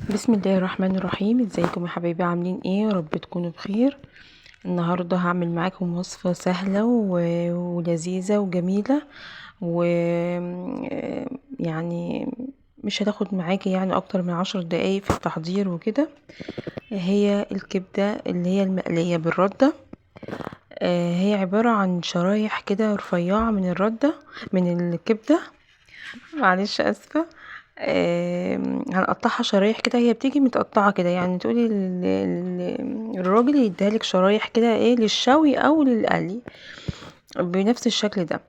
بسم الله الرحمن الرحيم. ازيكم يا حبايبي؟ عاملين ايه؟ يا رب تكونوا بخير. النهارده هعمل معاكم وصفة سهلة ولذيذة وجميلة و يعني مش هتاخد معاكي يعني اكتر من 10 دقايق في التحضير وكده. هي الكبدة اللي هي المقلية بالردة. هي عبارة عن شرايح كده رفيعة من الردة، من الكبدة. معلش اسفة. هنقطعها شرايح كده، هي بتيجي متقطعة كده، يعني تقولي الراجل يديهالك شرايح كده ايه للشوي او للقلي بنفس الشكل ده.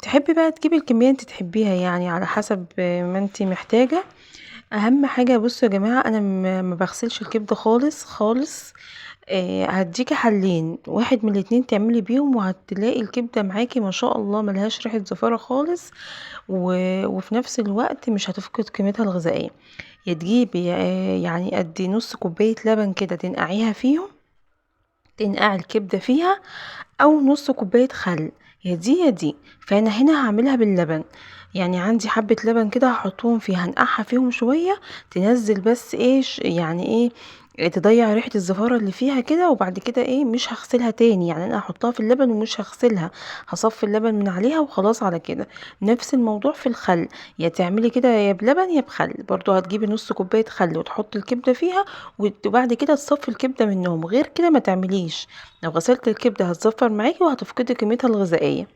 تحبي بقى تجيبي الكمية انت تحبيها، يعني على حسب ما انت محتاجة. اهم حاجة بصوا يا جماعة، انا ما بغسلش الكبدة خالص خالص. هديكي حلين، واحد من الاتنين تعملي بيهم وهتلاقي الكبدة معاكي ما شاء الله ملهاش ريحة زفارة خالص. وفي نفس الوقت مش هتفقد قيمتها الغذائية. يا تجيبي يعني قد نص كوباية لبن كده تنقعيها فيهم، تنقعي الكبدة فيها، او نص كوباية خل، يا دي يا دي. فانا هنا هعملها باللبن. يعني عندي حبة لبن كده هحطهم فيها، هنقعها فيهم شوية، تنزل بس ايه يعني ايه، تضيع ريحة الزفارة اللي فيها كده. وبعد كده ايه، مش هغسلها تاني، يعني انا هحطها في اللبن ومش هغسلها، هصفي اللبن من عليها وخلاص على كده. نفس الموضوع في الخل، يا تعملي كده يا بلبن يا بخل. برضو هتجيبي نص كوباية خل وتحطي الكبدة فيها، وبعد كده تصفي الكبدة منهم، غير كده ما تعمليش. لو غسلت الكبدة هتزفر معاكي وهتفقدي قيمتها الغذائية.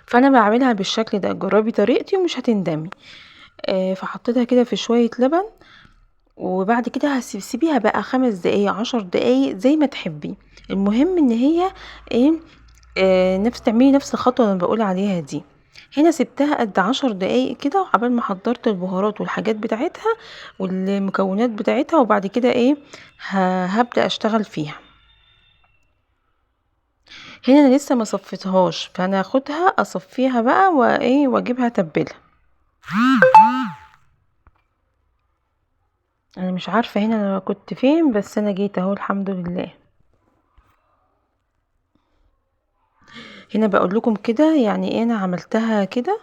فانا بعملها بالشكل ده، جربي طريقتي ومش هتندمي. فحطيتها كده في شوية لبن، وبعد كده هسيبيها بقى 5 دقايق 10 دقايق زي ما تحبي. المهم ان هي ايه، نفس تعملي نفس الخطوة اللي انا بقول عليها دي. هنا سبتها قد 10 دقايق كده، وعبال ما حضرت البهارات والحاجات بتاعتها والمكونات بتاعتها، وبعد كده ايه، هبدأ اشتغل فيها. هنا انا لسه ما صفيتهاش، فانا هاخدها اصفيها بقى وايه واجيبها اتبلها. انا مش عارفه هنا انا كنت فين، بس انا جيت اهو الحمد لله. هنا بقول لكم كده يعني ايه، انا عملتها كده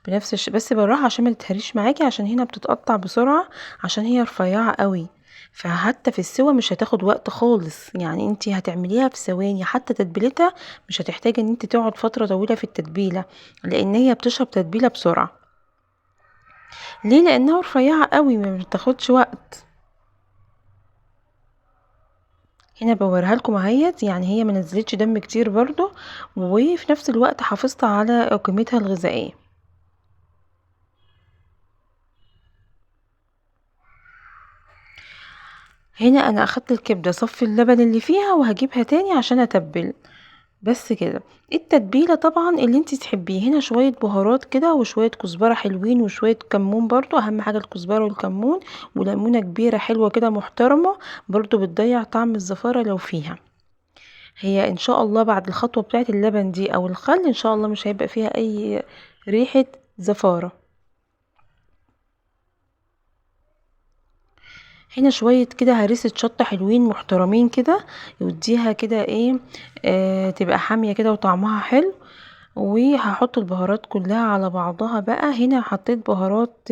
بنفس بس بالراحه عشان ما تتهريش معاكي، عشان هنا بتتقطع بسرعه، عشان هي رفيعه قوي. فحتى في السوا مش هتاخد وقت خالص، يعني انتي هتعمليها في ثواني. حتى تتبيلتها مش هتحتاج ان انتي تقعد فتره طويله في التتبيله، لان هي بتشرب تتبيله بسرعه. ليه؟ لانها رفيعه قوي ما بتاخدش وقت. هنا بوريها لكم اهيت، يعني هي ما نزلتش دم كتير برضو، وفي نفس الوقت حافظت على قيمتها الغذائيه. هنا انا اخدت الكبده صفي اللبن اللي فيها وهجيبها تاني عشان اتبل. بس كده. التتبيله طبعا اللي انت تحبيه، هنا شويه بهارات كده وشويه كزبره حلوين وشويه كمون، برضو اهم حاجه الكزبره والكمون، وليمونه كبيره حلوه كده محترمه، برضو بتضيع طعم الزفاره لو فيها. هي ان شاء الله بعد الخطوة بتاعت اللبن دي او الخل ان شاء الله مش هيبقى فيها اي ريحة زفارة. هنا شوية كده هريسة شطة حلوين محترمين كده، يوديها كده ايه، تبقى حامية كده وطعمها حلو. وهحط البهارات كلها على بعضها بقى. هنا حطيت بهارات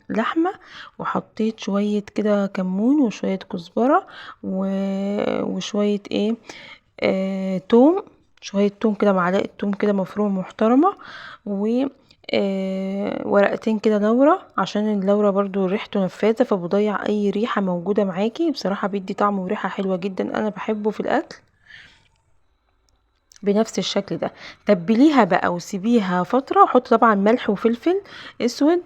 لحمة، وحطيت شوية كده كمون وشوية كزبرة وشوية ايه، توم. شوية توم كده، معلقة توم كده مفرومة محترمة، و ورقتين كده لورا، عشان اللورا برضو ريحته نفاذة فبضيع اي ريحة موجودة معاكي. بصراحة بيدي طعم وريحة حلوة جدا، انا بحبه في الاكل بنفس الشكل ده. تبليها بقى وسيبيها فترة، وحط طبعا ملح وفلفل اسود.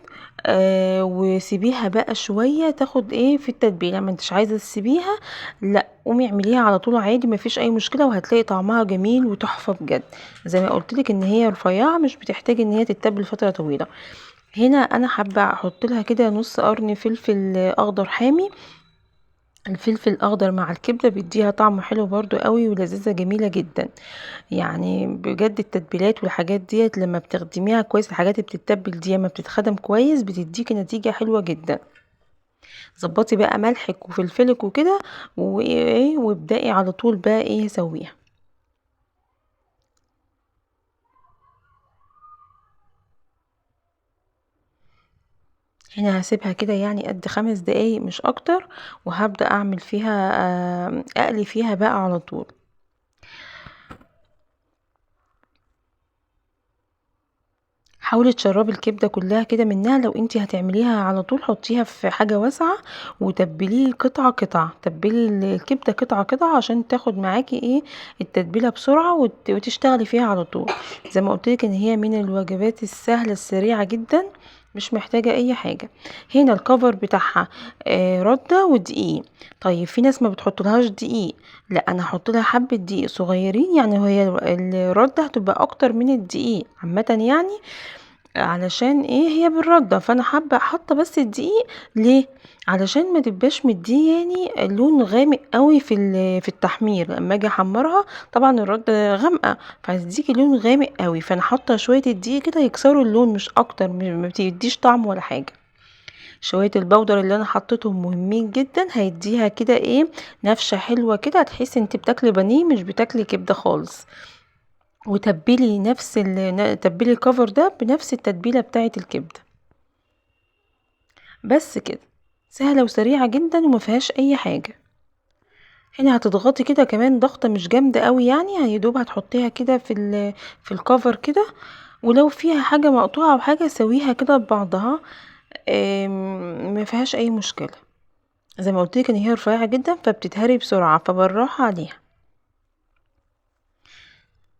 وسيبيها بقى شوية تاخد ايه في التتبيلة. ما انتش عايزة تسيبيها، لا قومي اعمليها على طول عادي، مفيش اي مشكلة، وهتلاقي طعمها جميل وتحفة بجد. زي ما قلتلك ان هي رفيعة، مش بتحتاج ان هي تتبل فترة طويلة. هنا انا حابة احط لها كده نص قرن فلفل اخضر حامي. الفلفل الاخضر مع الكبده بيديها طعم حلو برضو قوي ولذيذه جميله جدا. يعني بجد التتبيلات والحاجات ديت لما بتخدميها كويس، الحاجات اللي بتتبل دي لما بتتخدم كويس بتديكي نتيجه حلوه جدا. ظبطي بقى ملحك وفلفلك وكده، وايه، وابدأي على طول بقى ايه سويها. هنا هاسيبها كده يعني قد 5 دقايق مش اكتر، وهبدأ اعمل فيها اقلي فيها بقى على طول. حاولي تشربي الكبده كلها كده منها. لو انتي هتعمليها على طول حطيها في حاجه واسعه وتبليه قطعه قطعه، تبلي الكبده قطعه قطعه عشان تاخد معاكي ايه التتبيله بسرعه وتشتغلي فيها على طول. زي ما قلتلك ان هي من الوجبات السهله السريعه جدا، مش محتاجة اي حاجة. هنا الكفر بتاعها ردة ودقيق. طيب في ناس ما بتحطلهاش دقيق، لا انا هحط لها حبة دقيق صغيرين، يعني هي الردة هتبقى اكتر من الدقيق عامة يعني، علشان ايه هي بالردة، فانا حابة حاطة بس الدقيق. ليه؟ علشان ما تبقاش مدياني لون غامق قوي في التحمير لما اجي احمرها. طبعا الردة غامقة فهتديكي لون غامق قوي، فانا حاطة شوية الدقيق كده يكسروا اللون مش اكتر، ما بتديش طعم ولا حاجة. شوية البودر اللي انا حطيتهم مهمين جدا، هيديها كده ايه نفشة حلوة كده، هتحسي انت بتاكلي بانيه مش بتاكلي كبدة خالص. وتبلي تبلي الكفر ده بنفس التتبيله بتاعه الكبده. بس كده، سهله وسريعه جدا وما فيهاش اي حاجه. هنا هتضغطي كده كمان ضغطه مش جامده قوي، يعني يا دوب هتحطيها كده في الكفر كده، ولو فيها حاجه مقطوعه او حاجه سويها كده ببعضها. ما فيهاش اي مشكله. زي ما قلت لك ان هي رفيعه جدا فبتتهري بسرعه، فبالراحه عليها.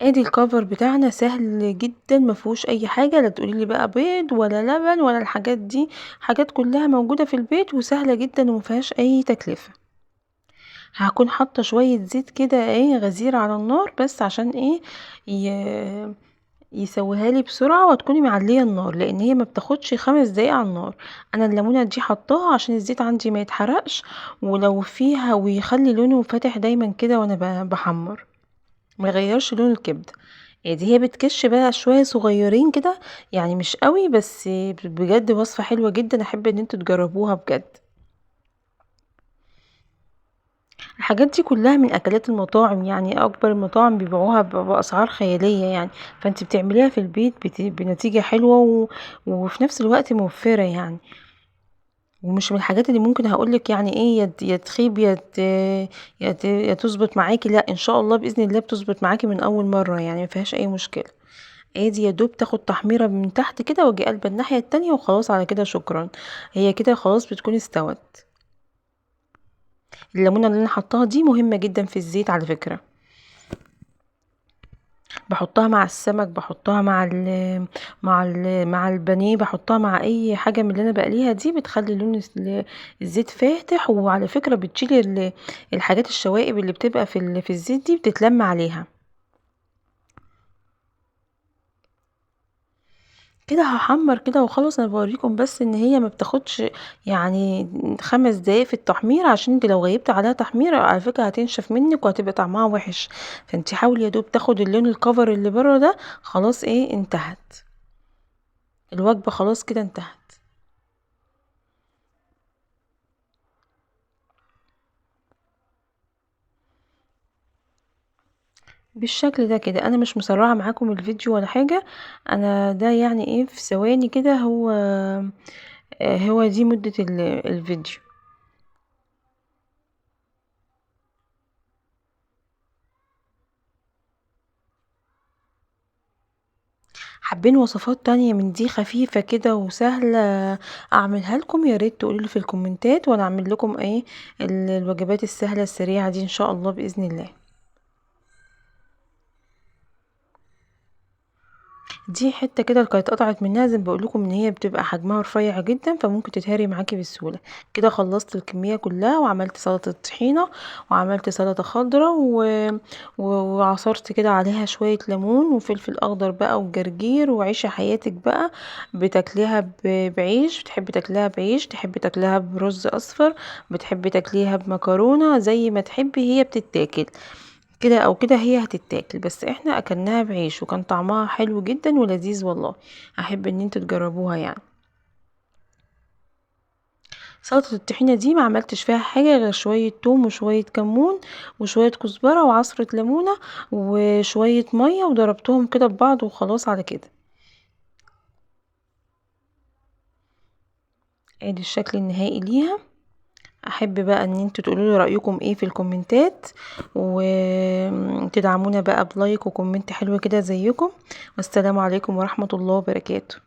ادي الكفر بتاعنا سهل جدا، ما فيهوش اي حاجه، لا تقولي لي بقى بيض ولا لبن ولا الحاجات دي. حاجات كلها موجوده في البيت وسهله جدا وما فيهاش اي تكلفه. هكون حاطه شويه زيت كده ايه غزير على النار، بس عشان ايه يسويها لي بسرعه، وتكوني معليه النار لان هي ما بتاخدش 5 دقايق على النار. انا الليمونه دي حطاها عشان الزيت عندي ما يتحرقش، ولو فيها ويخلي لونه فاتح دايما كده وانا بحمر، ما يغيرش لون الكبده. دي هي بتكش بقى شويه صغيرين كده، يعني مش قوي، بس بجد وصفه حلوه جدا، احب ان انتوا تجربوها بجد. الحاجات دي كلها من اكلات المطاعم، يعني اكبر المطاعم بيبيعوها باسعار خياليه يعني، فانت بتعمليها في البيت بنتيجه حلوه وفي نفس الوقت موفره يعني. ومش من الحاجات اللي ممكن هقولك يعني ايه يا تخيب يا تظبط معاكي، لا ان شاء الله باذن الله بتظبط معاكي من اول مره، يعني ما فيهاش اي مشكله. دي يا دوب تاخد تحميره من تحت كده، واجي قلبه الناحيه التانية وخلاص على كده شكرا. هي كده خلاص بتكون استوت. الليمونه اللي انا حطاها دي مهمه جدا في الزيت على فكره. بحطها مع السمك، بحطها مع البانيه، بحطها مع اي حاجه من اللي انا بقليها دي، بتخلي لون الزيت فاتح. وعلى فكره بتشيلي الحاجات الشوائب اللي بتبقى في الزيت دي بتتلم عليها. كده هحمر كده وخلاص. انا بوريكم بس ان هي ما بتاخدش يعني 5 دقايق في التحمير، عشان انت لو غيبت عليها تحمير على فكره هتنشف منك وهتبقى طعمها وحش. فانت حاولي يا دوب تاخد اللون الكفر اللي بره ده. خلاص انتهت الوجبه، خلاص كده انتهت. بالشكل ده كده انا مش مسرعه معاكم الفيديو ولا حاجه. انا ده يعني في ثواني كده هو دي مده الفيديو. حابين وصفات تانية من دي خفيفة كده وسهلة اعملها لكم؟ يا ريت تقولوا لي في الكومنتات، وانا اعمل لكم الوجبات السهلة السريعة دي ان شاء الله بإذن الله. دي حته كده اللي كانت قطعت منها، زي ما بقول لكم ان هي بتبقى حجمها رفيع جدا فممكن تتهري معاكي بسهوله. كده خلصت الكميه كلها، وعملت سلطه طحينه، وعملت سلطه خضراء وعصرت كده عليها شويه ليمون وفلفل اخضر بقى وجرجير، وعيشي حياتك بقى. بتاكليها بعيش، بتحبي تاكليها بعيش، تحبي تاكليها برز اصفر، بتحبي تاكليها بمكرونه، زي ما تحبي هي بتتاكل كده او كده، هي هتتاكل. بس احنا اكلناها بعيش وكان طعمها حلو جدا ولذيذ والله. احب ان انتوا تجربوها يعني. سلطة الطحينة دي ما عملتش فيها حاجة غير شوية توم وشوية كمون وشوية كزبرة وعصرة ليمونة وشوية مية، وضربتهم كده ببعض وخلاص على كده. ادي الشكل النهائي ليها. احب بقى ان انتوا تقولوا لي رايكم ايه في الكومنتات، وتدعمونا بقى بلايك وكومنت حلو كده زيكم. والسلام عليكم ورحمة الله وبركاته.